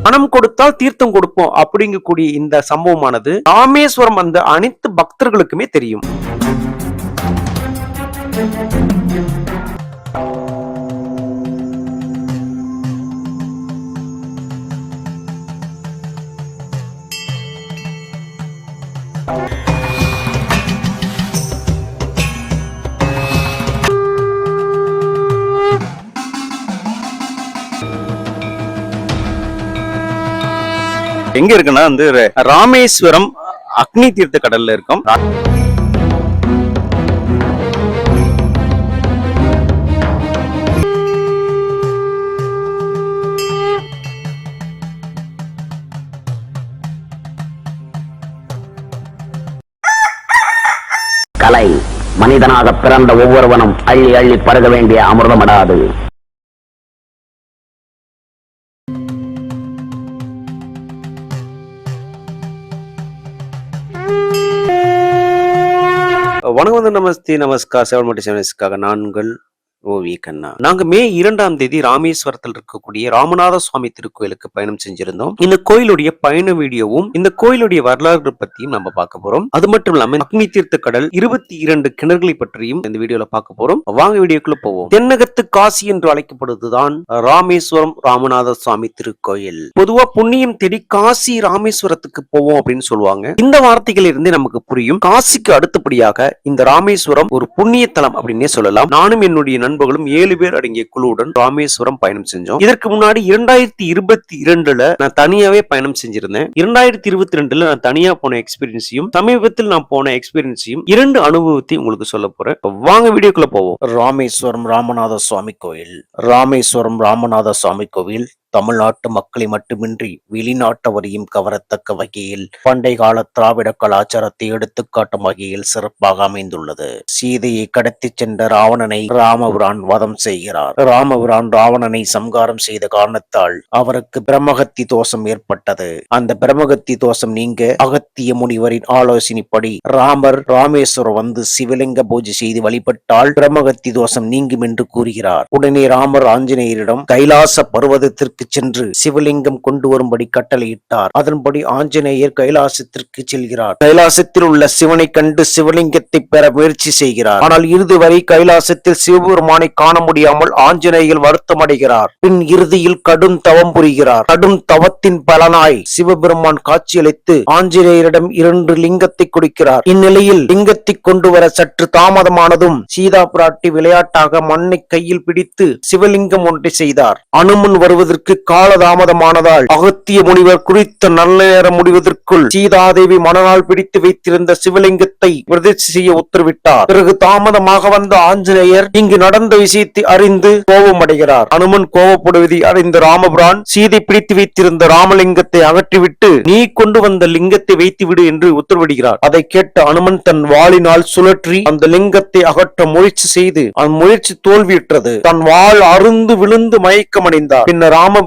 பணம் கொடுத்தால் தீர்த்தம் கொடுப்போம் அப்படிங்கக்கூடிய இந்த சம்பவமானது ராமேஸ்வரம் அந்த அனைத்து பக்தர்களுக்குமே தெரியும். எங்க இருக்குன்னா வந்து ராமேஸ்வரம் அக்னி தீர்த்த கடல்ல இருக்கும். கலை மனிதனாக பிறந்த ஒவ்வொருவனும் அள்ளி அள்ளி பருக வேண்டிய அமிர்தமடாது. வணக்கம், நமஸ்தே, நமஸ்கார். 7 நான்கள் ஓவி கண்ணா. நாங்க மே 2ஆம் தேதி ராமேஸ்வரத்தில் இருக்கக்கூடிய ராமநாத சுவாமி திருக்கோயிலுக்கு பயணம் செஞ்சிருந்தோம். இந்த கோயிலுடைய பயண வீடியோவும் இந்த கோயிலுடைய வரலாறு பற்றியும் நம்ம பார்க்க போறோம். அது மட்டும் இல்லாம அக்னி தீர்த்த கடல் 22 கிணறுகளை பற்றியும் இந்த வீடியோல பார்க்க போறோம். வாங்க வீடியோக்குள்ள போவோம். தென்னகத்து காசி என்று அழைக்கப்படுவதுதான் ராமேஸ்வரம் ராமநாத சுவாமி திருக்கோயில். பொதுவா புண்ணியம் தேடி காசி ராமேஸ்வரத்துக்கு போவோம் அப்படின்னு சொல்லுவாங்க. இந்த வார்த்தைகள் இருந்து நமக்கு புரியும், காசிக்கு அடுத்தபடியாக இந்த ராமேஸ்வரம் ஒரு புண்ணிய தலம் அப்படின்னே சொல்லலாம். நானும் என்னுடைய நண்பர்களும் 7 பேர் அடங்கிய குழுவுடன் ராமேஸ்வரம் பயணம் செஞ்சோம். இதற்கு முன்னாடி 2022ல நான் தனியாவே பயணம் செஞ்சிருந்தேன். 2022ல நான் தனியா போன எக்ஸ்பீரியன்ஸையும் சமீபத்தில் நான் போன எக்ஸ்பீரியன்ஸையும் 2 அனுபவத்தையும் உங்களுக்கு சொல்ல போறேன். வாங்க வீடியோக்குள்ள போவோம். ராமேஸ்வரம் ராமநாத சுவாமி கோயில். ராமேஸ்வரம் ராமநாத சுவாமி கோவில் தமிழ்நாட்டு மக்களை மட்டுமின்றி வெளிநாட்டவரையும் கவரத்தக்க வகையில் பண்டை கால திராவிட கலாச்சாரத்தை எடுத்துக்காட்டும் வகையில் சிறப்பாக அமைந்துள்ளது. சீதையை கடத்தி சென்ற ராவணனை ராமபிரான் வதம் செய்கிறார். ராமபிரான் ராவணனை சம்காரம் செய்த காரணத்தால் அவருக்கு பிரம்மகத்தி தோஷம் ஏற்பட்டது. அந்த பிரம்மகத்தி தோஷம் நீங்க அகத்திய முனிவரின் ஆலோசனைப்படி ராமர் ராமேஸ்வரம் வந்து சிவலிங்க பூஜை செய்து வழிபட்டால் பிரம்மகத்தி தோஷம் நீங்கும் என்று கூறுகிறார். உடனே ராமர் ஆஞ்சநேயரிடம் கைலாச பர்வதத்திற்கு சென்று சிவலிங்கம் கொண்டு வரும்படி கட்டளையிட்டார். அதன்படி ஆஞ்சநேயர் கைலாசத்திற்கு செல்கிறார். கைலாசத்தில் உள்ள சிவனை கண்டு சிவலிங்கத்தை பெற முயற்சி செய்கிறார். ஆனால் இறுதி வரை கைலாசத்தில் சிவபெருமானை காண முடியாமல் ஆஞ்சநேயர் வருத்தம் அடைகிறார். பின் இறுதியில் கடும் தவம் புரிகிறார். கடும் தவத்தின் பலனாய் சிவபெருமான் காட்சியளித்து ஆஞ்சநேயரிடம் 2 லிங்கத்தை கொடுக்கிறார். இந்நிலையில் லிங்கத்தை கொண்டு வர சற்று தாமதமானதும் சீதா பிராட்டி விளையாட்டாக மண்ணை கையில் பிடித்து சிவலிங்கம் ஒன்றை செய்தார். அனுமன் வருவதற்கு காலதாமதமானதால் அகத்திய முனிவர் குறித்த நல்ல நேரம் முடிவதற்குள் சீதாதேவி மணநாள் பிடித்து வைத்திருந்த சிவலிங்கத்தை பிரதிஷ்டை செய்ய உத்தரவிட்டார். பிறகு தாமதமாக வந்த ஆஞ்சநேயர் இங்கு நடந்த விஷயத்தை அறிந்து கோபமடைகிறார். அனுமன் கோபப்படுவதை அறிந்த ராமபிரான் சீதை பிடித்து வைத்திருந்த ராமலிங்கத்தை அகற்றிவிட்டு நீ கொண்டு வந்த லிங்கத்தை வைத்துவிடு என்று உத்தரவிடுகிறார். அதை கேட்ட அனுமன் தன் வாளினால் சுழற்றி அந்த லிங்கத்தை அகற்ற முயற்சி செய்து அந்த முயற்சி தோல்வியுற்றது. தன் வாள் அருந்து விழுந்து மயக்கமடைந்தார். பின்னர் ராமபிரான்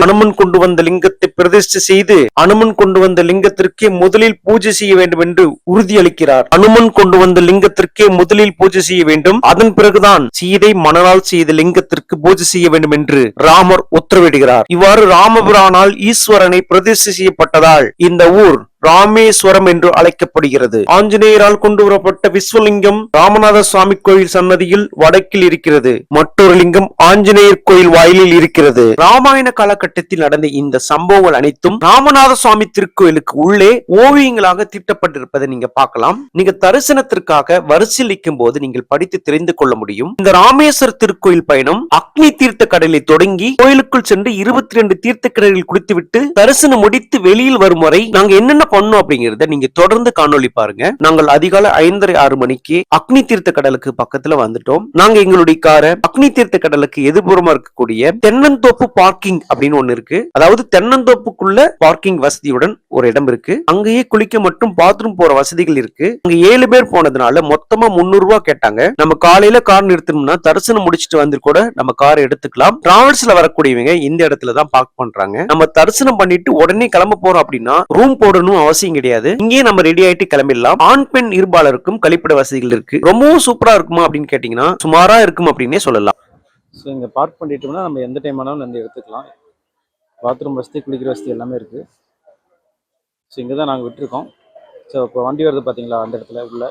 அனுமன் கொண்டு வந்த லிங்கத்தை பிரதிஷ்டை செய்து அனுமன் கொண்டு வந்த லிங்கத்திற்கே முதலில் பூஜை செய்ய வேண்டும் என்று உறுதியளிக்கிறார். அனுமன் கொண்டு வந்த லிங்கத்திற்கே முதலில் பூஜை செய்ய வேண்டும், அதன் பிறகுதான் சீதை மணநாள் செய்த லிங்கத்திற்கு பூஜை செய்ய வேண்டும் என்று ராமர் உத்தரவிடுகிறார். இவ்வாறு ராமபிரானால் ஈஸ்வரனை பிரதிஷ்டை செய்யப்பட்டதால் இந்த ஊர் ராமேஸ்வரம் என்று அழைக்கப்படுகிறது. ஆஞ்சநேயரால் கொண்டு வரப்பட்ட விஸ்வலிங்கம் ராமநாத சுவாமி கோயில் சன்னதியில் வடக்கில் இருக்கிறது. மற்றொரு லிங்கம் ஆஞ்சநேயர் கோயில் வாயிலில் இருக்கிறது. ராமாயண காலகட்டத்தில் நடந்த இந்த சம்பவங்கள் அனைத்தும் ராமநாத சுவாமி திருக்கோயிலுக்கு உள்ளே ஓவியங்களாக தீட்டப்பட்டிருப்பதை நீங்க பார்க்கலாம். நீங்க தரிசனத்திற்காக வரிசைக்கும் போது நீங்கள் படித்து தெரிந்து கொள்ள முடியும். இந்த ராமேஸ்வர திருக்கோயில் பயணம் அக்னி தீர்த்த கடலை தொடங்கி கோயிலுக்குள் சென்று 22 தீர்த்த கடலில் குடித்துவிட்டு தரிசனம் முடித்து வெளியில் வரும் வரை நாங்க என்னென்ன பண்ணணும் அப்படிங்கறத நீங்க தொடர்ந்து காணொளி பாருங்க. நாங்கள் அதிகாலை 5:30-6 மணிக்கு அக்னி தீர்த்த கடலுக்கு பக்கத்துல வந்துட்டோம். நாங்க எங்களுடைய காரை அக்னி தீர்த்த கடலுக்கு எதிர்புறமா இருக்கக்கூடிய தென்னந்தோப்பு பார்க்கிங் அப்படின்னு ஒண்ணு இருக்கு. அதாவது தென்னந்தோப்புக்குள்ள பார்க்கிங் வசதியுடன் ஒரு இடம் இருக்கு. அங்கேயே குளிக்க மட்டும் பாத்ரூம் போற வசதிகள் இருக்கு. அங்க 7 பேர் போனதுனால மொத்தமா 300 ரூபாய் கேட்டாங்க. நம்ம காலையில கார் நிறுத்தணும்னா தரிசனம் முடிச்சிட்டு வந்து கூட நம்ம கார் எடுத்துக்கலாம். டிராவல்ஸ்ல வரக்கூடியவங்க இந்த இடத்துல தான் பார்க் பண்றாங்க. நம்ம தரிசனம் பண்ணிட்டு உடனே கிளம்ப போறோம் அப்படின்னா ரூம் போடணும் அவசியம் கிடையாது. இங்கே நம்ம ரெடி ஆயிட்டு கிளம்பிடலாம். ஆண் பெண் இருபாலருக்கும் கழிப்பிட வசதிகள் இருக்கு. ரொம்பவும் சூப்பரா இருக்குமா அப்படின்னு கேட்டீங்கன்னா சுமாரா இருக்கும் அப்படின்னே சொல்லலாம். ஸோ இங்கே பார்க் பண்ணிட்டோம்னா நம்ம எந்த டைம் ஆனாலும் வந்து எடுத்துக்கலாம். பாத்ரூம் வசதி, குளிக்கிற வசதி எல்லாமே இருக்குது. ஸோ இங்கே தான் நாங்கள் விட்டுருக்கோம். ஸோ இப்போ வண்டி வருது பார்த்தீங்களா, அந்த இடத்துல உள்ள.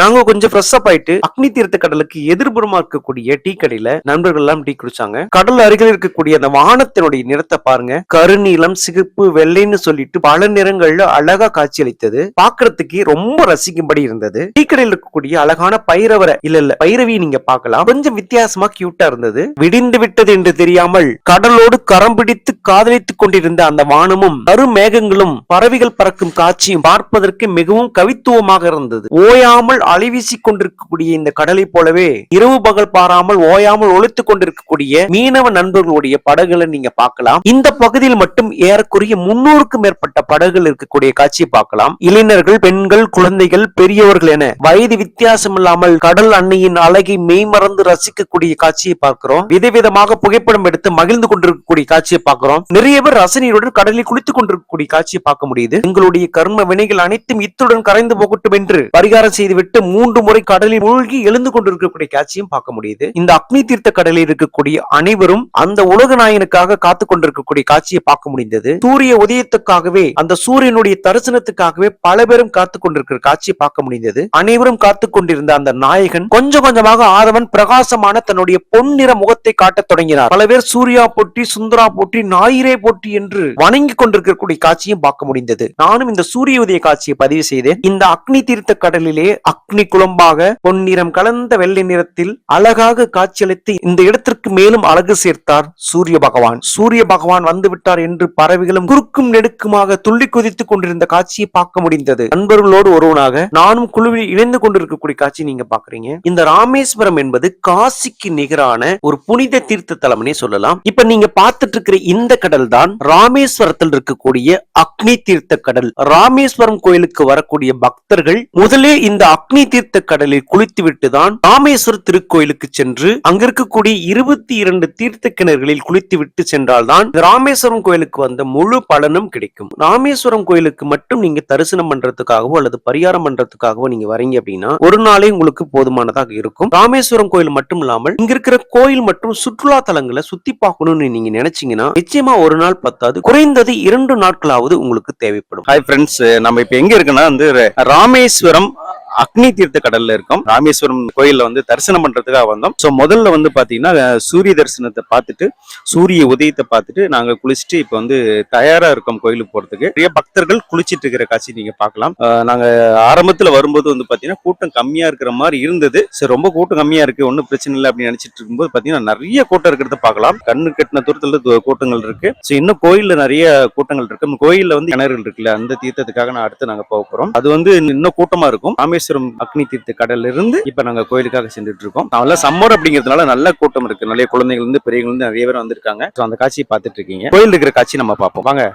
நாங்க கொஞ்சம் ஃப்ரெஷ் அப் ஆயிட்டு அக்னி தீர்த்த கடலுக்கு எதிர்புறமா இருக்கக்கூடிய டீ கடையில நண்பர்கள் எல்லாம் டீ குடிச்சாங்க. கடல் அருகில் இருக்கக்கூடிய அந்த வானத்தினுடைய நிறத்தை பாருங்க. கருநீலம், சிகப்பு, வெள்ளைன்னு சொல்லிட்டு பல நிறங்கள்ல அழகா காட்சியளித்தது. பாக்குறதுக்கு ரொம்ப ரசிக்கும்படி இருந்தது. டீ கடையில் இருக்கக்கூடிய அழகான பைரவி நீங்க பார்க்கலாம். கொஞ்சம் வித்தியாசமா கியூட்டா இருந்தது. விடிந்து விட்டது என்று தெரியாமல் கடலோடு கரம் பிடித்து காதலித்துக் கொண்டிருந்த அந்த வானமும் கருமேகங்களும் பறவைகள் பறக்கும் காட்சியும் பார்ப்பதற்கு மிகவும் கவித்துவமாக இருந்தது. ஓயாமல் அலைவீசிக் கொண்டிருக்கக்கூடிய இந்த கடலை போலவே இரவு பகல் பாராமல் ஓயாமல் ஒழித்துக் கொண்டிருக்கக்கூடிய மீனவ நண்பர்களுடைய படகுகளை நீங்க பார்க்கலாம். இந்த பகுதியில் மட்டும் ஏறக்குறைய 300க்கும் மேற்பட்ட படகுகள் இருக்கக்கூடிய காட்சியை பார்க்கலாம். இளைஞர்கள், பெண்கள், குழந்தைகள், பெரியவர்கள் என வயது வித்தியாசம் இல்லாமல் கடல் அன்னையின் அழகை மெய்மறந்து ரசிக்கக்கூடிய காட்சியை பார்க்கிறோம். விதவிதமாக புகைப்படம் எடுத்து மகிழ்ந்து கொண்டிருக்கக்கூடிய காட்சியை பார்க்கிறோம். நிறைய பேர் ரசனையுடன் கடலில் குளித்துக் கொண்டிருக்கக்கூடிய காட்சியை பார்க்க முடியுது. எங்களுடைய கர்ம வினைகள் அனைத்தும் இத்துடன் கரைந்து போகட்டும் என்று பரிகாரம் செய்துவிட்டு 3 முறை கடலில் மூழ்கி எழுந்து கொண்டிருக்கக்கூடிய காட்சியும் பார்க்க முடியுது. இந்த அக்னி தீர்த்த கடலில் இருக்கக்கூடிய அனைவரும் அந்த உலக நாயனுக்காக காத்து கொண்டிருக்கக்கூடிய காட்சியை பார்க்க முடிந்தது. சூரிய உதயத்துக்காகவே, அந்த சூரியனுடைய தரிசனத்துக்காகவே பல பேரும் காத்து கொண்டிருக்கிற காட்சியை பார்க்க முடிந்தது. அனைவரும் காத்து கொண்டிருந்த அந்த நாயகன் கொஞ்சம் கொஞ்சமாக ஆதவன் பிரகாசமான தன்னுடைய பொன்னிற முகத்தை காட்டத் தொடங்கினார். பல பேர் சூர்யா போற்றி, சுந்தரா போற்றி, ஞாயிறே போற்றி என்று வணங்கி கொண்டிருக்கக்கூடிய காட்சியும் பார்க்க முடிந்தது. நானும் இந்த சூரிய உதய காட்சியை பதிவு செய்தேன். இந்த அக்னி தீர்த்த கடலிலே அக்னி குளம்பாக பொன்னிறம் கலந்த வெள்ளை நிறத்தில் அழகாக காட்சியளித்து இந்த இடத்திற்கு மேலும் அழகு சேர்த்தார் சூரிய பகவான். சூரிய பகவான் வந்து விட்டார் என்று பறவைகளும் குறுக்கும் நெடுக்குமாக துள்ளி குதித்துக் கொண்டிருந்த காட்சியை பார்க்க முடிந்தது. நண்பர்களோடு ஒருவனாக நானும் குழுவில் இணைந்து கொண்டிருக்கக்கூடிய காட்சி நீங்க பாக்குறீங்க. இந்த ராமேஸ்வரம் என்பது காசிக்கு நிகரான ஒரு புனித தீர்த்த தலம்னே சொல்லலாம். இப்ப நீங்க பார்த்துட்டு இருக்கிற இந்த கடல் தான் ராமேஸ்வரத்தில் இருக்கக்கூடிய அக்னி தீர்த்த கடல். ராமேஸ்வரம் கோயிலுக்கு வரக்கூடிய பக்தர்கள் முதலே இந்த அக்னி தீர்த்த கடலில் குளித்து விட்டுதான் ராமேஸ்வர திருக்கோயிலுக்கு சென்று அங்க இருக்கக்கூடிய 22 தீர்த்த கிணறுகளில் குளித்து விட்டு சென்றால்தான் ராமேஸ்வரம் கோயிலுக்கு வந்த முழு பலனும் கிடைக்கும். ராமேஸ்வரம் கோயிலுக்கு மட்டும் நீங்க தரிசனம் பண்றதுக்காகவோ அல்லது பரிகாரம் பண்றதுக்காகவோ நீங்க வரீங்க அப்படின்னா ஒரு நாளே உங்களுக்கு போதுமானதாக இருக்கும். ராமேஸ்வரம் கோயில் மட்டும் இல்லாமல் இங்க இருக்கிற கோயில் மற்றும் சுற்றுலா தலங்களை சுத்தி பார்க்கணும்னு நீங்க நினைச்சீங்கன்னா நிச்சயமா ஒரு நாள் பத்தாது, குறைந்தது 2 நாட்களாவது உங்களுக்கு தேவைப்படும். ஹாய் ஃப்ரெண்ட்ஸ், நம்ம இப்போ எங்க இருக்குன்னா ராமேஸ்வரம் அக்னி தீர்த்த கடல்ல இருக்கோம். ராமேஸ்வரம் கோயில்ல வந்து தரிசனம் பண்றதுக்காக வந்தோம். சோ முதல்ல வந்து பாத்தீங்கன்னா சூரிய தரிசனத்தை பார்த்துட்டு சூரிய உதயத்தை பார்த்துட்டு நாங்க குளிச்சுட்டு இப்ப வந்து தயாரா இருக்கோம் கோயிலுக்கு போறதுக்கு. நிறைய பக்தர்கள் குளிச்சிட்டு இருக்கிற காட்சி நீங்க பார்க்கலாம். நாங்க ஆரம்பத்துல வரும்போது வந்து பாத்தீங்கன்னா கூட்டம் கம்மியா இருக்கிற மாதிரி இருந்தது. சரி, ரொம்ப கூட்டம் கம்மியா இருக்கு, ஒன்னும் பிரச்சனை இல்லை அப்படின்னு நினைச்சிட்டு இருக்கும்போது பாத்தீங்கன்னா நிறைய கூட்டம் இருக்கிறத பார்க்கலாம். கண்ணு கட்டின தூரத்துல கூட்டங்கள் இருக்கு. சோ இன்னும் கோயில்ல நிறைய கூட்டங்கள் இருக்கு. கோயில்ல வந்து கிணறுகள் இருக்குல்ல, அந்த தீர்த்தத்துக்காக நான் அடுத்து நாங்க போக போறோம். அது வந்து இன்னும் கூட்டமா இருக்கும். ராமேஸ்வரம் அக்னி தீர்த்த கடல்ல இருந்து இப்ப நாங்க கோயிலுக்காக சென்றுட்டு இருக்கோம். நல்ல சம்மர் அப்படிங்கிறதுனால நல்ல கூட்டம் இருக்கு. நிறைய குழந்தைகள் இருந்து பெரியவங்க இருந்து நிறைய பேர் வந்திருக்காங்க. அந்த காட்சியை பார்த்துட்டு இருக்கீங்க. கோயில் இருக்கிற காட்சி நம்ம பார்ப்போம் வாங்க.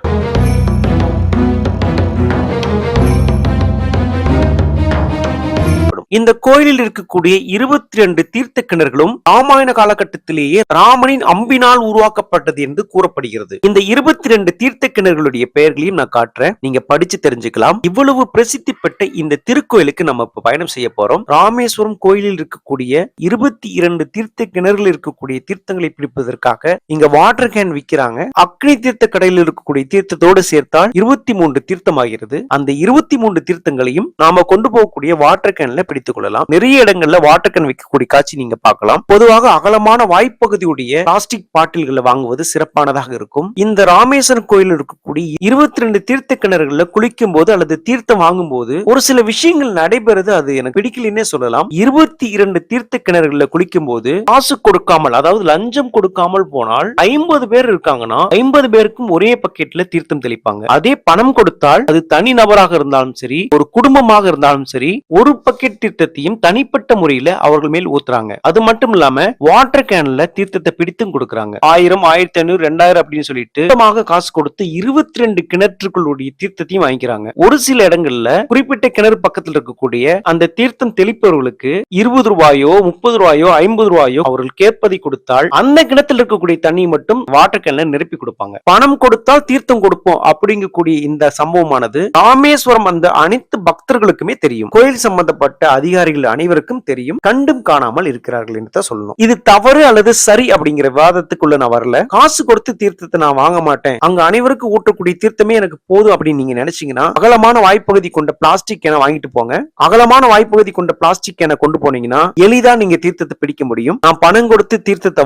இந்த கோயிலில் இருக்கக்கூடிய 22 தீர்த்த கிணறுகளும் ராமாயண காலகட்டத்திலேயே ராமனின் அம்பினால் உருவாக்கப்பட்டது என்று கூறப்படுகிறது. இந்த 22 தீர்த்த கிணறுகளுடைய பெயர்களையும் நான் காட்டுறேன், நீங்க படிச்சு தெரிஞ்சுக்கலாம். இவ்வளவு பிரசித்தி பெற்ற இந்த திருக்கோயிலுக்கு நம்ம இப்ப பயணம் செய்ய போறோம். ராமேஸ்வரம் கோயிலில் இருக்கக்கூடிய 22 தீர்த்த கிணறுகள் இருக்கக்கூடிய தீர்த்தங்களை பிடிப்பதற்காக இங்க வாட்டர் கேன் விற்கிறாங்க. அக்னி தீர்த்த கடையில் இருக்கக்கூடிய தீர்த்தத்தோடு சேர்த்தால் 23 தீர்த்தமாகிறது. அந்த 23 தீர்த்தங்களையும் நாம கொண்டு போகக்கூடிய வாட்டர் கேன்ல பிடித்து பிடித்துக் கொள்ளலாம். நிறைய இடங்கள்ல வாட்டர் கேன் வைக்கக்கூடிய காட்சி நீங்க பார்க்கலாம். பொதுவாக அகலமான வாய்ப்பகுதியுடைய பிளாஸ்டிக் பாட்டில்களை வாங்குவது சிறப்பானதாக இருக்கும். இந்த ராமேஸ்வரம் கோயில் இருக்கக்கூடிய 22 தீர்த்த கிணறுகள்ல குளிக்கும் போது அல்லது தீர்த்தம் வாங்கும் போது ஒரு சில விஷயங்கள் நடைபெறுது, அது எனக்கு பிடிக்கலன்னே சொல்லலாம். 22 தீர்த்த கிணறுகள்ல குளிக்கும் போது காசு கொடுக்காமல், அதாவது லஞ்சம் கொடுக்காமல் போனால் 50 பேர் இருக்காங்கன்னா 50 பேருக்கும் ஒரே பக்கெட்ல தீர்த்தம் தெளிப்பாங்க. அதே பணம் கொடுத்தால் அது தனி நபராக இருந்தாலும் சரி, ஒரு குடும்பமாக இருந்தாலும் சரி, ஒரு பக்கெட் தீர்த்தத்தையும் தனிப்பட்ட முறையில அவர்கள் மேல் ஊத்துறாங்க. அது மட்டும் இல்லாம வாட்டர் கேன்ல தீர்த்தத்தை பிடித்தும் கொடுக்கறாங்க. 1000, 1500, 2000 அப்படின்னு சொல்லிட்டு காசு கொடுத்து 22 கிணற்றுகளுடைய தீர்த்தத்தையும் வாங்கிக்கிறாங்க. ஒரு சில இடங்கள்ல குறிப்பிட்ட கிணறு பக்கத்தில் இருக்கக்கூடிய அந்த தீர்த்தம் தெளிப்பவர்களுக்கு 20 ரூபாயோ 30 ரூபாயோ 50 ரூபாயோ அவர்கள் கேட்பதை கொடுத்தால் அந்த கிணத்துல இருக்கக்கூடிய தண்ணி மட்டும் வாட்டர் கேன்ல நிரப்பி கொடுப்பாங்க. பணம் கொடுத்தால் தீர்த்தம் கொடுப்போம் அப்படிங்கக்கூடிய இந்த சம்பவமானது ராமேஸ்வரம் அந்த அனைத்து பக்தர்களுக்குமே தெரியும். கோயில் சம்பந்தப்பட்ட அதிகாரிகள் அனைவருக்கும் தெரியும். கண்டும் காணாமல் இருக்கிறார்கள் என்று தான் சொல்லணும். இது தவறு அல்லது சரி அப்படிங்கிற விவாதத்துக்குள்ள நான் வரல. காசு கொடுத்து தீர்த்தத்தை நான் வாங்க மாட்டேன், அங்க அனைவருக்கும் ஊட்டக்கூடிய தீர்த்தமே எனக்கு போதும் அப்படின்னு நீங்க நினைச்சீங்கன்னா அகலமான வாய்ப்பகுதி கொண்ட பிளாஸ்டிக் கேனை வாங்கிட்டு போங்க. அகலமான வாய்ப்பகுதி கொண்ட பிளாஸ்டிக் கேனை கொண்டு போனீங்கன்னா எளிதா நீங்க தீர்த்தத்தை பிடிக்க முடியும். நான் பணம் கொடுத்து தீர்த்தத்தை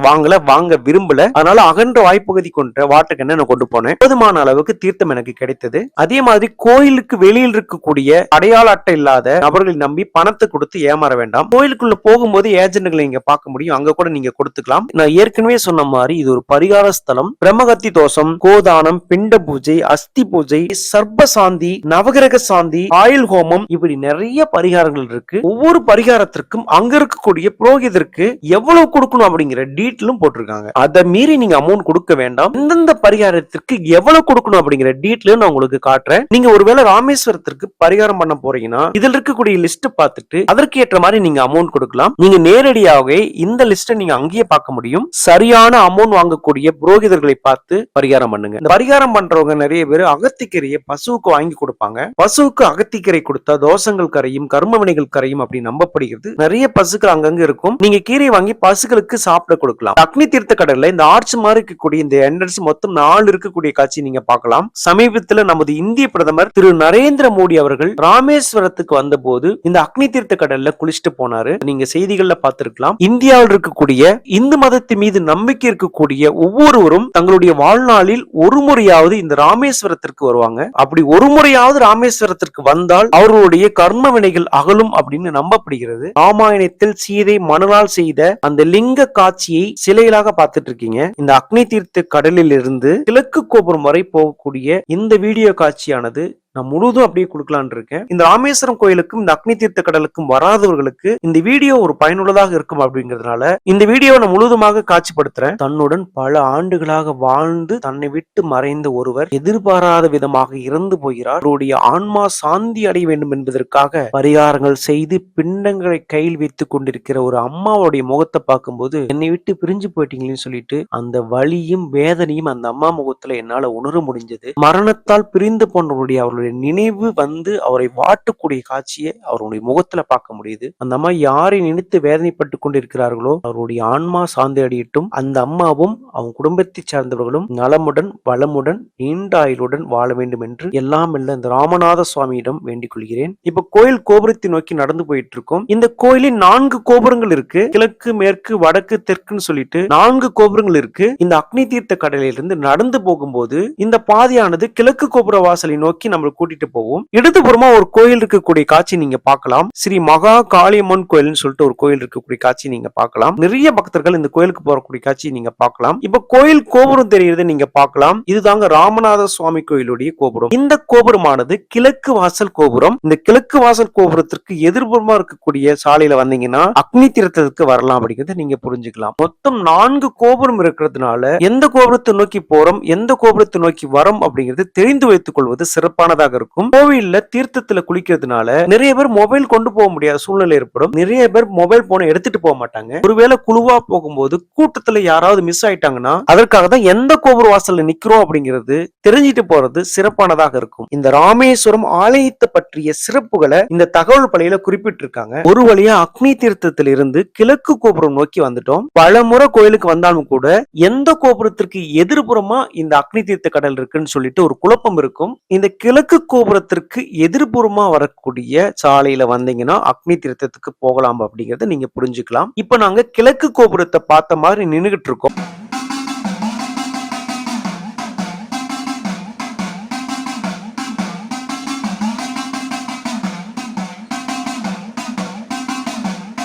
வாங்க விரும்பல, அதனால அகன்ற வாய்ப்பகுதி கொண்ட வாட்டர் கேனை நான் கொண்டு போனேன். போதுமான அளவுக்கு தீர்த்தம் எனக்கு கிடைத்தது. அதே மாதிரி கோயிலுக்கு வெளியில் இருக்கக்கூடிய அடையாள அட்டை இல்லாத நபர்களை நம்பி பணத்தை கொடுத்து ஏமாற வேண்டாம். கோயிலுக்குள்ள போகும்போது ஏஜென்ட்களை நீங்க பார்க்க முடியும், அங்க கூட நீங்க கொடுத்துக்கலாம். நான் ஏற்கனவே சொன்ன மாதிரி இது ஒரு பரிகார ஸ்தலம். பிரம்மகத்தி தோஷம், கோதானம், பிண்ட பூஜை, அஸ்தி பூஜை, சர்ப்ப சாந்தி, நவகிரக சாந்தி, ஆயுள் ஹோமம், இப்படி நிறைய பரிகாரங்கள் இருக்கு. ஒவ்வொரு பரிகாரத்திற்கும் அங்க இருக்கக்கூடிய புரோகிதருக்கு எவ்வளவு கொடுக்கணும் அப்படிங்கிற டீட்டெயிலும் போட்டிருக்காங்க. அதை மீறி நீங்க அமௌண்ட் கொடுக்க வேண்டாம். எந்தெந்த பரிகாரத்திற்கு எவ்வளவு கொடுக்கணும் அப்படிங்கிற டீட்டெயிலும் நான் உங்களுக்கு காட்டுறேன். நீங்க ஒருவேளை ராமேஸ்வரத்திற்கு பரிகாரம் பண்ண போறீங்கன்னா இதுல இருக்கக்கூடிய லிஸ்ட் பார்த்துட்டு அதற்கு ஏற்ற மாதிரி நீங்க அமௌண்ட் கொடுக்கலாம். நீங்க நேரடியாகவே இந்த லிஸ்ட நீங்க அங்கேயே பார்க்க முடியும். சரியான அமௌண்ட் வாங்கக்கூடிய புரோகிதர்களை பார்த்து பரிகாரம் பண்ணுங்க. இந்த பரிகாரம் பண்றவங்க நிறைய பேர் அகத்திக்கரையை பசுவுக்கு வாங்கி கொடுப்பாங்க. பசுவுக்கு அகத்திக்கரை கொடுத்தா தோஷங்கள் கரையும், கர்ம வினைகள் கரையும் அப்படி நம்பப்படுகிறது. நிறைய பசுக்கள் அங்கங்க இருக்கும். நீங்க கீரை வாங்கி பசுக்களுக்கு சாப்பிட கொடுக்கலாம். அக்னி தீர்த்த கடல்ல இந்த ஆர்ச் மாதிரி இருக்கக்கூடிய இந்த என்ட்ரன்ஸ் மொத்தம் 4 இருக்கக்கூடிய காட்சி நீங்க பார்க்கலாம். சமீபத்தில் நமது இந்திய பிரதமர் திரு நரேந்திர மோடி அவர்கள் ராமேஸ்வரத்துக்கு வந்த போது இந்த அக்னி தீர்த்த கடல்ல குளிச்சுட்டு போனாரு. நீங்க செய்திகள்ல பார்த்திருக்கலாம். இந்தியாவில் இருக்கக்கூடிய இந்து மதத்தின் மீது நம்பிக்கை இருக்கக்கூடிய ஒவ்வொருவரும் தங்களுடைய வாழ்நாளில் ஒரு முறையாவது இந்த ராமேஸ்வரத்திற்கு வருவாங்க. அப்படி ஒரு முறையாவது ராமேஸ்வரத்திற்கு வந்தால் அவர்களுடைய கர்ம வினைகள் அகலும் அப்படின்னு நம்பப்படுகிறது. ராமாயணத்தில் சீதை மணலால் செய்த அந்த லிங்க காட்சியை சிலைகளாக பார்த்துட்டு இருக்கீங்க. இந்த அக்னி தீர்த்த கடலில் இருந்து கிழக்கு கோபுரம் வரை போகக்கூடிய இந்த வீடியோ காட்சியானது நான் முழுதும் அப்படியே கொடுக்கலான் இருக்கேன். இந்த ராமேஸ்வரம் கோயிலுக்கும் இந்த அக்னி தீர்த்த கடலுக்கும் வராதவர்களுக்கு இந்த வீடியோ ஒரு பயனுள்ளதாக இருக்கும் அப்படிங்கிறதுனால இந்த வீடியோவை நான் முழுதுமாக காட்சிப்படுத்துறேன். தன்னுடன் பல ஆண்டுகளாக வாழ்ந்து தன்னை விட்டு மறைந்த ஒருவர் எதிர்பாராத விதமாக இறந்து போகிறார். அவருடைய ஆன்மா சாந்தி அடைய வேண்டும் என்பதற்காக பரிகாரங்கள் செய்து பிண்டங்களை கையில் வைத்துக் கொண்டிருக்கிற ஒரு அம்மாவுடைய முகத்தை பார்க்கும்போது என்னை விட்டு பிரிஞ்சு போயிட்டீங்களேன்னு சொல்லிட்டு அந்த வலியும் வேதனையும் அந்த அம்மா முகத்துல என்னால உணர முடிஞ்சது. மரணத்தால் பிரிந்து போனவருடைய அவருடைய நினைவு வந்து அவரை வாட்டக்கூடிய காட்சியை அவருடைய முகத்துல பார்க்க முடியுது. அந்த அம்மா யாரை நினைத்து வேதனைப்பட்டு கொண்டிருக்கிறார்களோ அவருடைய ஆன்மா சாந்தி அடையட்டும். அந்த அம்மாவும் அவங்க குடும்பத்தை சார்ந்தவர்களும் நலமுடன் வளமுடன் நீண்ட ஆயுளுடன் வாழ வேண்டும் என்று எல்லாம் இல்ல இந்த ராமநாத சுவாமியிடம் வேண்டிக் கொள்கிறேன். இப்ப கோயில் கோபுரத்தை நோக்கி நடந்து போயிட்டு இருக்கோம். இந்த கோயிலில் 4 கோபுரங்கள் இருக்கு. கிழக்கு, மேற்கு, வடக்கு, தெற்குன்னு சொல்லிட்டு 4 கோபுரங்கள் இருக்கு. இந்த அக்னி தீர்த்த கடலிலிருந்து நடந்து போகும்போது இந்த பாதையானது கிழக்கு கோபுர வாசலை நோக்கி நம்ம கூட்டிட்டு போவோம். இடதுபுறமா ஒரு கோயில் இருக்கக்கூடிய காட்சி நீங்க பார்க்கலாம். ஸ்ரீ மகா காளியம்மன் கோயில்னு சொல்லிட்டு ஒரு கோயில் இருக்கக்கூடிய காட்சி நீங்க பார்க்கலாம். நிறைய பக்தர்கள் இந்த கோயிலுக்கு போறக்கூடிய காட்சி நீங்க பார்க்கலாம். இப்ப கோயில் கோபுரம் தெரியுது நீங்க பார்க்கலாம். இதுதாங்க ராமநாத சுவாமி கோயிலுடைய கோபுரம். இந்த கோபுரமானது கிழக்கு வாசல் கோபுரம். இந்த கிழக்கு வாசல் கோபுரத்திற்கு எதிர்புறமா இருக்கக்கூடிய சாலையில வந்தீங்கன்னா அக்னி தீர்த்தத்துக்கு வரலாம் அப்படிங்கறத நீங்க புரிஞ்சுக்கலாம். மொத்தம் 4 கோபுரம் இருக்கிறதுனால எந்த கோபுரத்தை நோக்கி போறோம், எந்த கோபுரத்தை நோக்கி வரோம் அப்படிங்கிறது தெரிந்து வைத்துக் கொள்வது சிறப்பானதாக இருக்கும். கோவில்ல தீர்த்தத்துல குளிக்கிறதுனால நிறைய பேர் மொபைல் கொண்டு போக முடியாத சூழ்நிலை ஏற்படும். நிறைய பேர் மொபைல் போனை எடுத்துட்டு போக மாட்டாங்க. ஒருவேளை குழுவா போகும்போது கூட்டத்துல யாராவது மிஸ் ஆயிட்டாங்கன்னா அதற்காக தான் எந்த கோபுர வாசல்ல நிக்கிறோம் அப்படிங்கிறது தெரிஞ்சிட்டு போறது சிறப்பானதாக இருக்கும். இந்த ராமேஸ்வரம் ஆலயத்தை பற்றிய சிறப்புகளை இந்த தகவல் பலையில குறிப்பிட்டிருக்காங்க. ஒரு வழியா அக்னி தீர்த்தத்தில் இருந்து கிழக்கு கோபுரம் நோக்கி வந்துட்டோம். பல முறை கோயிலுக்கு வந்தாலும் கூட எந்த கோபுரத்திற்கு எதிர்புறமா இந்த அக்னி தீர்த்த கடல் இருக்குன்னு சொல்லிட்டு ஒரு குழப்பம் இருக்கும். இந்த கிழக்கு கிழக்கு கோபுரத்திற்கு எதிர்புறமா வரக்கூடிய சாலையில வந்தீங்கன்னா அக்னி தீர்த்தத்துக்கு போகலாம் அப்படிங்கறத நீங்க புரிஞ்சுக்கலாம். இப்ப நாங்க கிழக்கு கோபுரத்தை பார்த்த மாதிரி நின்னுகிட்டு இருக்கோம்.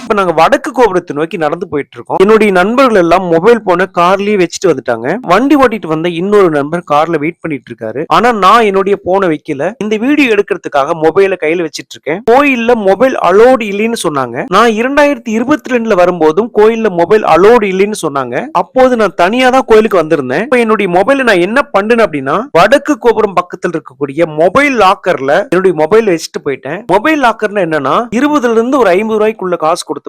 இப்ப நாங்க வடக்கு கோபுரத்தை நோக்கி நடந்து போயிட்டு இருக்கோம். என்னுடைய நண்பர்கள் எல்லாம் மொபைல் போன கார்லயே வச்சுட்டு வந்துட்டாங்க. வண்டி ஓட்டிட்டு வந்த இன்னொரு நண்பர் கார்ல வெயிட் பண்ணிட்டு இருக்காரு. ஆனா நான் என்னுடைய போனை வைக்கல. இந்த வீடியோ எடுக்கிறதுக்காக மொபைல கையில வச்சிட்டு இருக்கேன். கோயில்ல மொபைல் அலோடு இல்லைன்னு சொன்னாங்க. நான் 2022ல வரும்போதும் கோயில்ல மொபைல் அலோடு இல்லைன்னு சொன்னாங்க. அப்போது நான் தனியா தான் கோயிலுக்கு வந்திருந்தேன். இப்ப என்னுடைய மொபைல நான் என்ன பண்ணேன் அப்படின்னா, வடக்கு கோபுரம் பக்கத்தில் இருக்கக்கூடிய மொபைல் லாக்கர்ல என்னுடைய மொபைல் வச்சுட்டு போயிட்டேன். மொபைல் லாக்கர்னா என்னன்னா 20ல இருந்து ஒரு 50 ரூபாய்க்குள்ள காசு கொடுத்தோம்னா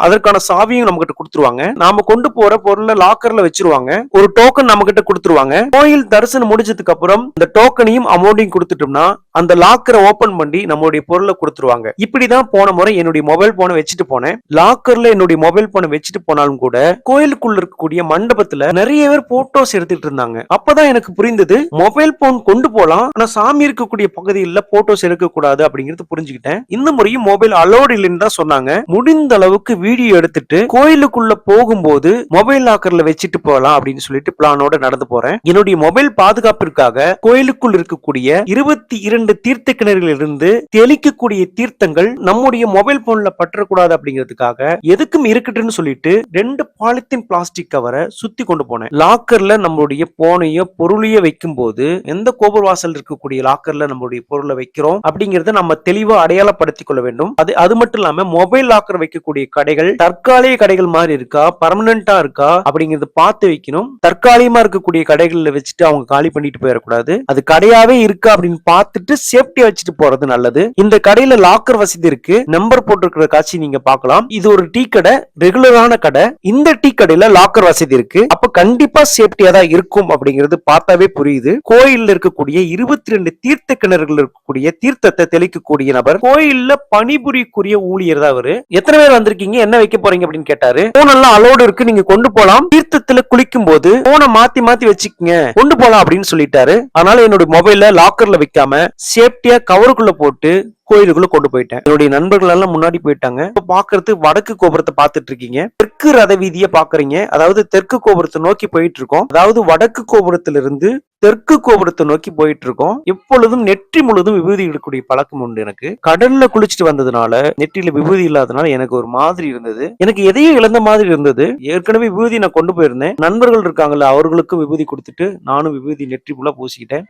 அதற்கான சாவியும் நம்ம கிட்ட கொடுத்துருவாங்க. நாம கொண்டு போற பொருளை லாக்கர்ல வச்சிருவாங்க. ஒரு டோக்கன் நம்ம கிட்ட கொடுத்துருவாங்க. கோயில் தரிசனம் முடிஞ்சதுக்கு அப்புறம் இந்த டோக்கனையும் அமௌண்டையும் கொடுத்துட்டோம்னா அந்த லாக்கரை ஓபன் பண்ணி நம்மளுடைய பொருளை கொடுத்துருவாங்க. இப்படிதான் போன முறை என்னுடைய மொபைல் போனை வச்சுட்டு போனேன். லாக்கர்ல என்னுடைய மொபைல் போனை வச்சுட்டு போனாலும் கூட கோயிலுக்குள்ள இருக்கக்கூடிய மண்டபத்துல நிறைய பேர் போட்டோஸ் எடுத்துட்டு இருந்தாங்க. அப்பதான் எனக்கு புரிந்தது, மொபைல் போன் கொண்டு போலாம், ஆனா சாமி இருக்கக்கூடிய பகுதியில் போட்டோஸ் எடுக்க கூடாது அப்படிங்கிறது புரிஞ்சுக்கிட்டேன். இந்த முறையும் மொபைல் அலோடு இல்லைன்னு தான் சொன்னாங்க. முடிந்த அளவுக்கு வீடியோ எடுத்துட்டு கோயிலுக்குள்ள போகும்போது மொபைல் லாக்கர்ல வச்சுட்டு போகலாம் அப்படின்னு சொல்லிட்டு பிளானோட நடந்து போறேன். என்னுடைய மொபைல் பாதுகாப்பிற்காக கோயிலுக்குள் இருக்கக்கூடிய 22 தீர்த்த கிணறுகளிலிருந்து தெளிக்கக்கூடிய தீர்த்தங்கள் நம்முடைய மொபைல் போன்ல பற்றக்கூடாது அப்படிங்கிறதுக்காக எதுக்கும் இருக்கட்டும்னு சொல்லிட்டு 2 பாலித்தீன் பிளாஸ்டிக் கவரை சுத்தி கொண்டு போனேன். லாக்கர்ல நம்மளுடைய போனையோ பொருளையோ வைக்கும் போது எந்த கோபுர வாசல் இருக்கக்கூடிய லாக்கர்ல நம்மளுடைய பொருளை வைக்கிறோம் அப்படிங்கறத நம்ம தெளிவா அடையாளப்படுத்திக் கொள்ள வேண்டும். அது மட்டும் இல்லாம மொபைல் லாக்கர் வைக்கக்கூடிய கடைகள் தற்காலிக கடைகள் மாதிரி இருக்கா, பர்மனண்டா இருக்கா அப்படிங்கறத பார்த்து வைக்கணும். தற்காலிகமா இருக்கக்கூடிய கடைகள்ல வச்சுட்டு அவங்க காலி பண்ணிட்டு போயிடக்கூடாது. அது கடையாவே இருக்கா அப்படின்னு பார்த்துட்டு சேஃப்டியா வச்சுட்டு போறது நல்லது. இந்த கடையில லாக்கர் வசதி இருக்கு. நம்பர் போட்டிருக்கிற காட்சி நீங்க பார்க்கலாம். இது ஒரு டீ கடை, ரெகுலரான கடை. இந்த டீ கடையில லாக்கர் வசதி இருக்கு. அப்ப கண்டிப்பா சேஃப்டியா தான் இருக்கும் அப்படிங்கிறது பார்த்தாவே புரியுது. கோயில்ல இருக்கக்கூடிய 22 தீர்த்த கிணறுகள் இருக்கக்கூடிய தீர்த்தத்தை தெளிக்கக்கூடிய நபர் கோயில்ல பணிபுரியக்கூடிய ஊழியர் தான் அவரு. எத்தனை பேர் வந்திருக்கீங்க, என்ன வைக்க போறீங்க அப்படின்னு கேட்டாரு. போன் எல்லாம் அலோடு இருக்கு, நீங்க கொண்டு போலாம். தீர்த்தத்துல குளிக்கும் போது போனை மாத்தி மாத்தி வச்சுக்கங்க, கொண்டு போலாம் அப்படின்னு சொல்லிட்டாரு. அதனால என்னோட மொபைல லாக்கர்ல வைக்காம சேஃப்டியா கவருக்குள்ள போட்டு கோயிலுக்குள்ள கொண்டு போயிட்டேன். என்னுடைய நண்பர்கள் எல்லாம் முன்னாடி போயிட்டாங்க. இப்ப பாக்குறது வடக்கு கோபுரத்தை பார்த்துட்டு இருக்கீங்க. தெற்கு ரத வீதியை பாக்குறீங்க. அதாவது தெற்கு கோபுரத்தை நோக்கி போயிட்டு இருக்கோம். அதாவது வடக்கு கோபுரத்திலிருந்து தெற்கு கோபுரத்தை நோக்கி போயிட்டு இருக்கோம். எப்பொழுதும் நெற்றி முழுதும் விபூதி எடுக்கக்கூடிய பழக்கம் உண்டு எனக்கு. கடல்ல குளிச்சுட்டு வந்ததுனால நெற்றியில விபூதி இல்லாதனால எனக்கு ஒரு மாதிரி இருந்தது. எனக்கு எதையும் இழந்த மாதிரி இருந்தது. ஏற்கனவே விபூதி நான் கொண்டு போயிருந்தேன். நண்பர்கள் இருக்காங்கல்ல, அவர்களுக்கும் விபூதி கொடுத்துட்டு நானும் விபூதி நெற்றி ஃபுல்லா பூசிக்கிட்டேன்.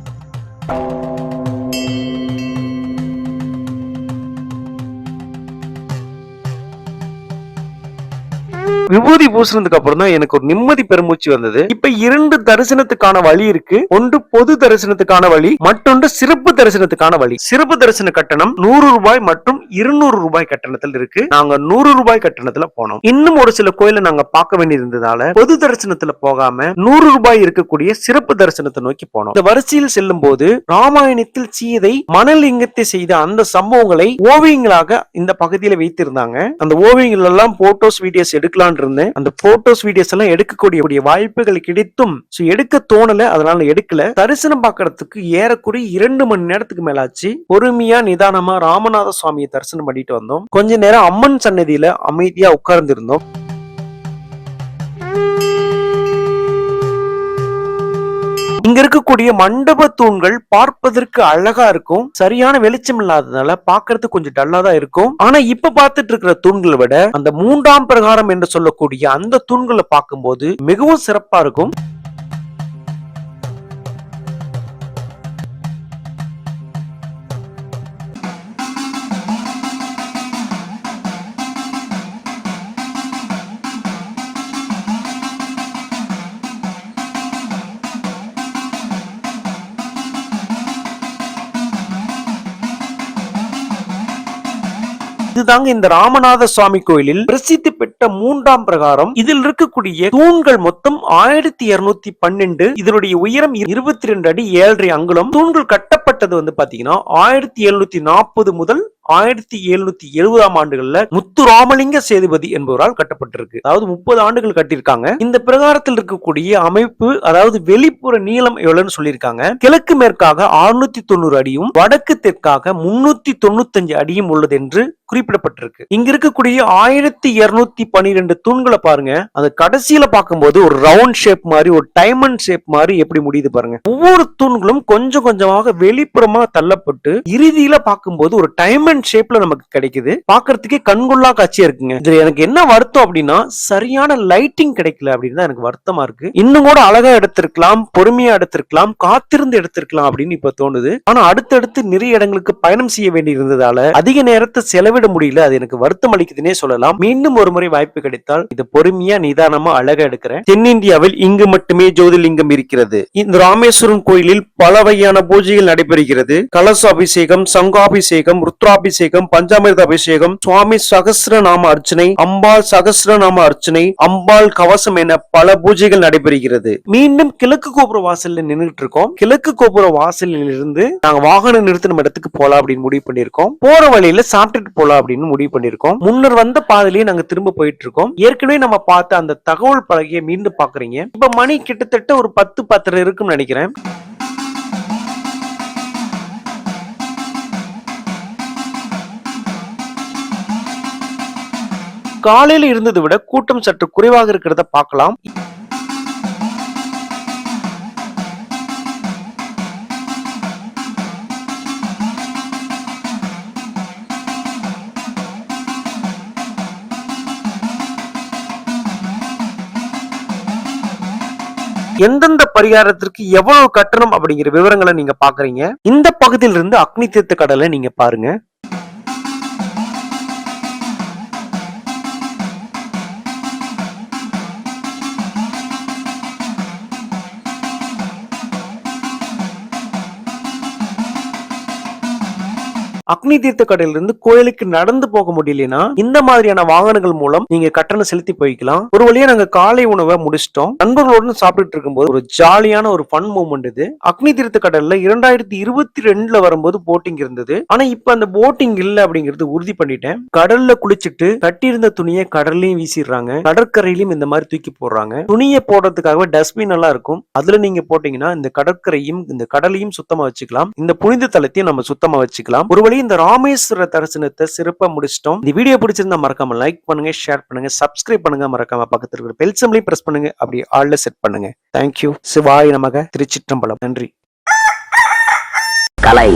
விபூதி பூசினதுக்கு அப்புறம் தான் எனக்கு ஒரு நிம்மதி பெருமூச்சு வந்தது. இப்ப 2 தரிசனத்துக்கான வழி இருக்கு. ஒன்று பொது தரிசனத்துக்கான வழி, மற்றொன்று சிறப்பு தரிசனத்துக்கான வழி. சிறப்பு தரிசன கட்டணம் 100 ரூபாய் மற்றும் 200 ரூபாய் கட்டணத்தில் இருக்கு. நாங்க 100 ரூபாய் கட்டணத்துல போனோம். இன்னும் ஒரு சில கோயில நாங்க பார்க்க வேண்டியிருந்ததால பொது தரிசனத்துல போகாம 100 ரூபாய் இருக்கக்கூடிய சிறப்பு தரிசனத்தை நோக்கி போனோம். இந்த வரிசையில் செல்லும் போது ராமாயணத்தில் சீதை மணலிங்கத்தை செய்த அந்த சம்பவங்களை ஓவியங்களாக இந்த பகுதியில வைத்திருந்தாங்க. அந்த ஓவியங்கள் எல்லாம் போட்டோஸ் வீடியோஸ் எடுக்கலாம் இருந்தேன். அந்த போட்டோஸ் வீடியோஸ் எல்லாம் எடுக்கக்கூடிய வாய்ப்புகள் கிடைத்தும் எடுக்க தோணல, அதனால எடுக்கல. தரிசனம் பார்க்கறதுக்கு ஏறக்குறைய 2 மணி நேரத்துக்கு மேலாச்சு. பொறுமையா நிதானமா ராமநாத சுவாமியை தரிசனம் பண்ணிட்டு வந்தோம். கொஞ்ச நேரம் அம்மன் சன்னதியில அமைதியா உட்கார்ந்து இருந்தோம். இங்க இருக்கக்கூடிய மண்டப தூண்கள் பார்ப்பதற்கு அழகா இருக்கும். சரியான வெளிச்சம் இல்லாததுனால பாக்குறதுக்கு கொஞ்சம் டல்லா தான் இருக்கும். ஆனா இப்ப பார்த்துட்டு இருக்கிற தூண்களை விட அந்த 3ஆம் பிரகாரம் என்று சொல்லக்கூடிய அந்த தூண்களை பார்க்கும்போது மிகவும் சிறப்பா இருக்கும். இதுதாங்க இந்த ராமநாத சுவாமி கோயிலில் பிரசித்தி பெற்ற 3ஆம் பிரகாரம். இதில் இருக்கக்கூடிய தூண்கள் மொத்தம் 1212. இதனுடைய உயரம் 22 அடி 7.5 அங்குலம். தூண்கள் கட்டப்பட்டது வந்து பாத்தீங்கன்னா 1740 முதல் 1770ஆம் ஆண்டுகள்ல முத்துராமலிங்க சேதுபதி என்பவரால் கட்டப்பட்டிருக்கு. அதாவது 30 ஆண்டுகள் கட்டியிருக்காங்க. இந்த பிரகாரத்தில் இருக்கக்கூடிய அமைப்பு, அதாவது வெளிப்புற நீளம் எவ்வளவுன்னு சொல்லியிருக்காங்க. கிழக்கு மேற்காக 690 அடியும் வடக்கு தெற்காக 395 அடியும் உள்ளது என்று குறிப்பிடப்பட்டிருக்கு. இங்க இருக்கக்கூடிய 1212 தூண்களை பாருங்க. அது கடைசியில பார்க்கும்போது ஒரு ரவுண்ட் ஷேப் மாதிரி, ஒரு டைமண்ட் ஷேப் மாதிரி எப்படி முடியுது பாருங்க. ஒவ்வொரு தூண்களும் கொஞ்சம் கொஞ்சமாக வெளிப்புறமா தள்ளப்பட்டு இறுதியில பார்க்கும்போது ஒரு டைமண்ட் ஷேப்ல நமக்கு கிடைக்குது. பார்க்கிறதுக்கே கண்கொள்ளா காட்சியா இருக்குங்க. இதுல எனக்கு என்ன வருத்தம் அப்படின்னா, சரியான லைட்டிங் கிடைக்கல அப்படின்னு தான் எனக்கு வருத்தமா இருக்கு. இன்னும் கூட அழகா எடுத்திருக்கலாம், பொறுமையா எடுத்திருக்கலாம், காத்திருந்து எடுத்திருக்கலாம் அப்படின்னு இப்ப தோணுது. ஆனா அடுத்தடுத்து நிறைய இடங்களுக்கு பயணம் செய்ய வேண்டி இருந்ததால அதிக நேரத்தை செலவிட முடியல. அது எனக்கு வருத்தம் அளிக்குதுன்னே சொல்லலாம். மீண்டும் ஒரு முறை வாய்ப்பு கிடைத்தால் இது பொறுமையா நிதானமா அழகா எடுக்கிறேன். தென்னிந்தியாவில் இங்கு மட்டுமே ஜோதிலிங்கம் இருக்கிறது. இந்த ராமேஸ்வரம் கோயிலில் பல வகையான பூஜைகள் நடைபெறுகிறது. கலசாபிஷேகம், சங்காபிஷேகம், ருத்ராபிஷேகம், பஞ்சாமிர்த அபிஷேகம், சுவாமி சகஸ்ரநாம அர்ச்சனை, அம்பாள் சகஸ்ரநாம அர்ச்சனை, அம்பாள் கவசம் என பல பூஜைகள் நடைபெறுகிறது. மீண்டும் கிழக்கு கோபுர வாசல்ல நின்றுட்டு இருக்கோம். கிழக்கு கோபுர வாசலில் இருந்து நாங்க வாகனம் நிறுத்தின இடத்துக்கு போலாம் அப்படின்னு முடிவு பண்ணிருக்கோம். போற வழியில சாப்பிட்டுட்டு போலாம் அப்படின்னு முடிவு பண்ணிருக்கோம். முன்னர் வந்த பாதையிலேயே நாங்க திரும்ப போயிட்டு இருக்கோம். ஏற்கனவே நம்ம பார்த்த அந்த தகவல் பலகையை மீண்டும் பாக்குறீங்க. இப்ப மணி கிட்டத்தட்ட ஒரு 10-10:30 இருக்குன்னு நினைக்கிறேன். காலையில இருந்ததை விட கூட்டம் சற்று குறைவாக இருக்கிறத பார்க்கலாம். எந்தெந்த பரிகாரத்திற்கு எவ்வளவு கட்டணம் அப்படிங்கிற விவரங்களை நீங்க பாக்குறீங்க. இந்த பகுதியில இருந்து அக்னி தீர்த்த கடலை நீங்க பாருங்க. அக்னி தீர்த்த கடையில இருந்து கோயிலுக்கு நடந்து போக முடியலனா இந்த மாதிரியான வாகனங்கள் மூலம் நீங்க கட்டணம் செலுத்தி போய்க்கலாம். ஒரு வழியா நாங்க காலை உணவை முடிச்சிட்டோம். நண்பர்களோடு சாப்பிட்டு இருக்கும்போது ஒரு ஜாலியான ஒரு ஃபன் மூமெண்ட் இது. அக்னி தீர்த்த கடல்ல 2022ல வரும்போது போட்டிங் இருந்தது. ஆனா இப்ப அந்த போட்டிங் இல்ல அப்படிங்கிறது உறுதி பண்ணிட்டேன். கடல்ல குளிச்சுட்டு கட்டியிருந்த துணியை கடல்லையும் வீசிடுறாங்க. கடற்கரையிலும் இந்த மாதிரி தூக்கி போடுறாங்க. துணியை போடுறதுக்காகவே டஸ்ட்பின் எல்லாம் இருக்கும். அதுல நீங்க போட்டீங்கன்னா இந்த கடற்கரையும் இந்த கடலையும் சுத்தமா வச்சுக்கலாம். இந்த புனித தலத்தையும் நம்ம சுத்தமா வச்சுக்கலாம். ஒரு இந்த ராமேஸ்வர தரிசனத்தை சிறப்பா முடிச்சிட்டோம். இந்த வீடியோ பிடிச்சிருந்தா மறக்காம லைக் பண்ணுங்க, ஷேர் பண்ணுங்க, சப்ஸ்கிரைப் பண்ணுங்க. மறக்காம பக்கத்துல இருக்கிற பெல் சிம்பலையும் பிரஸ் பண்ணுங்க. அப்படி ஆல்ல செட் பண்ணுங்க. தேங்க்யூ. சிவாய நமக. திருச்சிற்றம்பலம். நன்றி. கலை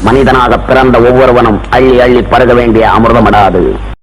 மனிதனாக பிறந்த ஒவ்வொருவனும் அள்ளி அள்ளி பருக வேண்டிய அமிர்தமடாது.